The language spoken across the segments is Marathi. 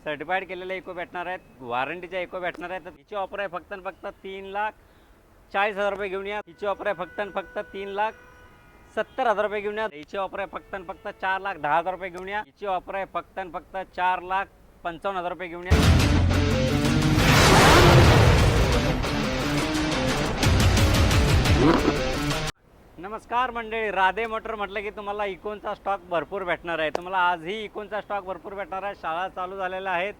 सर्टिफाईड केलेले इको भेटणार आहेत, वॉरंटीच्या इको भेटणार आहेत. तर हिची ऑफर आहे फक्त आणि फक्त 3,40,000 रुपये घेऊन या. हिची ऑफर आहे फक्त आणि फक्त 3,70,000 रुपये घेऊन या. हिची ऑफर आहे फक्त आणि फक्त 4,10,000 रुपये घेऊन या. हिची ऑफर आहे फक्त आणि फक्त 4,55,000 रुपये घेऊन या. नमस्कार मंडळी, राधे मोटर म्हटलं की तुम्हाला इकोनचा स्टॉक भरपूर भेटणार आहे. तुम्हाला आजही इकोनचा स्टॉक भरपूर भेटणार आहे. शाळा चालू झालेल्या आहेत,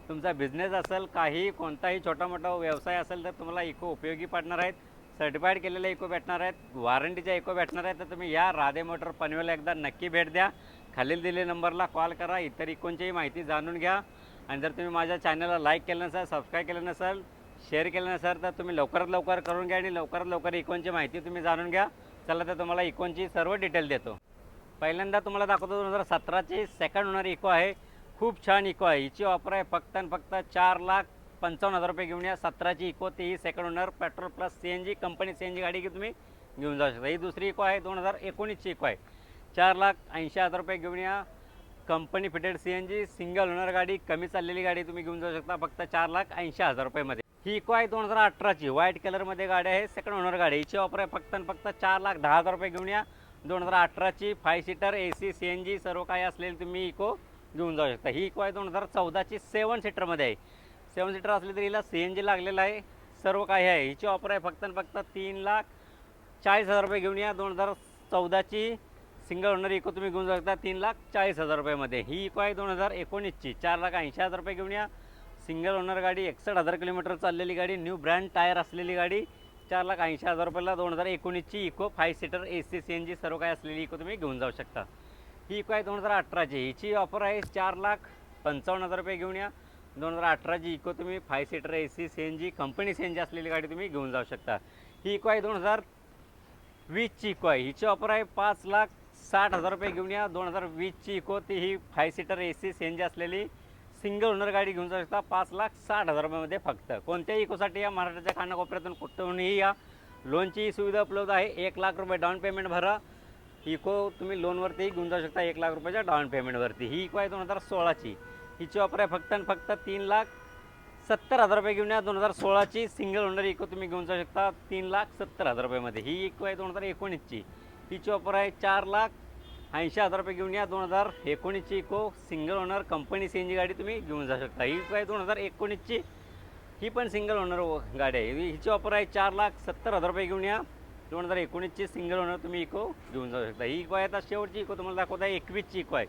तुमचा बिझनेस असेल, काही कोणताही छोटा मोठा व्यवसाय असेल तर तुम्हाला इको उपयोगी पडणार आहेत. सर्टिफाईड केलेले इको भेटणार आहेत, वॉरंटीच्या इको भेटणार आहेत. तर तुम्ही या राधे मोटर पनवेलला एकदा नक्की भेट द्या. खालील दिलेल्या नंबरला कॉल करा, इतर इकोनचीही माहिती जाणून घ्या. आणि जर तुम्ही माझ्या चॅनलला लाईक केलं नसेल, सबस्क्राईब केलं नसेल, शेअर केलं नसेल तर तुम्ही लवकरात लवकर करून घ्या आणि लवकरात लवकर इकोनची माहिती तुम्ही जाणून घ्या. चला तर तुम्हाला इकोनची सर्व डिटेल देतो. पहिल्यांदा तुम्हाला दाखवतो 2017ची सेकंड ओनर इको आहे. खूप छान इको आहे. हिची ऑफर आहे फक्त आणि फक्त 4,55,000 रुपये घेऊन या. 17ची इको, तीही second owner, petrol plus CNG, company CNG गाडी की तुम्ही घेऊन जाऊ शकता. ही दुसरी इको आहे, 2019ची इको आहे. 4,80,000 रुपये घेऊन या. Company fitted CNG, single owner गाडी, कमी चाललेली गाडी तुम्ही घेऊन जाऊ शकता फक्त 4,80,000 रुपयेमध्ये. ही इको आहे 2018ची, व्हाईट कलरमध्ये गाडी आहे, सेकंड ओनर गाडी. हिची ऑफर आहे फक्त आणि फक्त 4,10,000 रुपये घेऊन या. 2018ची 5 सीटर AC CNG सर्व काही असलेली तुम्ही इको घेऊन जाऊ शकता. ही इको आहे 2014ची, 7 सीटरमध्ये आहे. 7 सीटर असली तरी हिला CNG लागलेला आहे, सर्व काही आहे. हिची ऑफर आहे फक्त आणि फक्त 3,40,000 रुपये घेऊन या. 2014ची सिंगल ओनर इको तुम्ही घेऊन जाऊ शकता 3,40,000 रुपयेमध्ये. ही इको आहे 2019ची, 4,80,000 रुपये घेऊन या. सिंगल ओनर गाडी, 61,000 किलोमीटर चाललेली गाडी, न्यू ब्रँड टायर असलेली गाडी, 4,80,000 रुपयाला. 2019ची इको, 5 सीटर AC CNG सर्व काही असलेली इको तुम्ही घेऊन जाऊ शकता. ही इको आहे 2018ची. हिची ऑफर आहे 4,55,000 रुपये घेऊन या. 2018ची इको तुम्ही 5 seater AC CNG, company CNG असलेली गाडी तुम्ही घेऊन जाऊ शकता. ही इको आहे 2020ची इको आहे. हिची ऑफर आहे 5,60,000 रुपये घेऊन या. 2020ची इको, ती ही 5 सीटर AC CNG असलेली सिंगल ओनर गाडी घेऊन जाऊ शकता 5,60,000 रुपयामध्ये फक्त. कोणत्याही इकोसाठी या महाराष्ट्राच्या कानाकोपऱ्यातून कुठूनही या. लोनची सुविधा उपलब्ध आहे. 1,00,000 रुपये डाऊन पेमेंट भरा, इको तुम्ही लोनवरती घेऊन जाऊ शकता 1,00,000 रुपयाच्या डाऊन पेमेंटवरती. ही इको आहे 2016ची. हिची ऑफर आहे फक्त आणि फक्त 3,70,000 रुपये घेऊन या. 2016ची सिंगल ओनर इको तुम्ही घेऊन जाऊ शकता 3,70,000 रुपयामध्ये. ही इको आहे 2019ची. हिची ऑफर आहे 4,80,000 रुपये घेऊन या. 2019ची Eco, single owner, company CNG गाडी तुम्ही घेऊन जाऊ शकता. ही इको आहे 2019ची, ही पण सिंगल ओनर गाडी आहे. हिची ऑफर आहे 4,70,000 रुपये घेऊन या. 2019ची सिंगल ओनर तुम्ही इको घेऊन जाऊ शकता. ही इको आहे आता शेवटची इको तुम्हाला दाखवत आहे. 21ची इको आहे,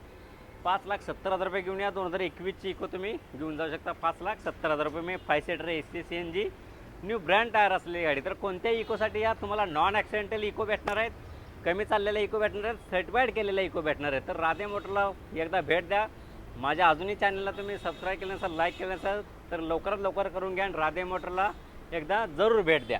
5,70,000 रुपये घेऊन या. 2021ची इको तुम्ही घेऊन जाऊ शकता 5,70,000 रुपये मी. 5 seater AC CNG, new brand tyre असलेली गाडी. तर कोणत्याही इकोसाठी या तुम्हाला नॉन ॲक्सिडेंटल इको भेटणार आहेत, कमी चाललेल्या इको भेटणार आहेत, सर्टिफाईड केलेल्या इको भेटणार आहेत. तर राधे मोटरला एकदा भेट द्या. माझ्या अजूनही चॅनलला तुम्ही सबस्क्राईब केलं नसेल, लाईक केलं नसेल तर लवकरात लवकर करून घ्या आणि राधे मोटरला एकदा जरूर भेट द्या.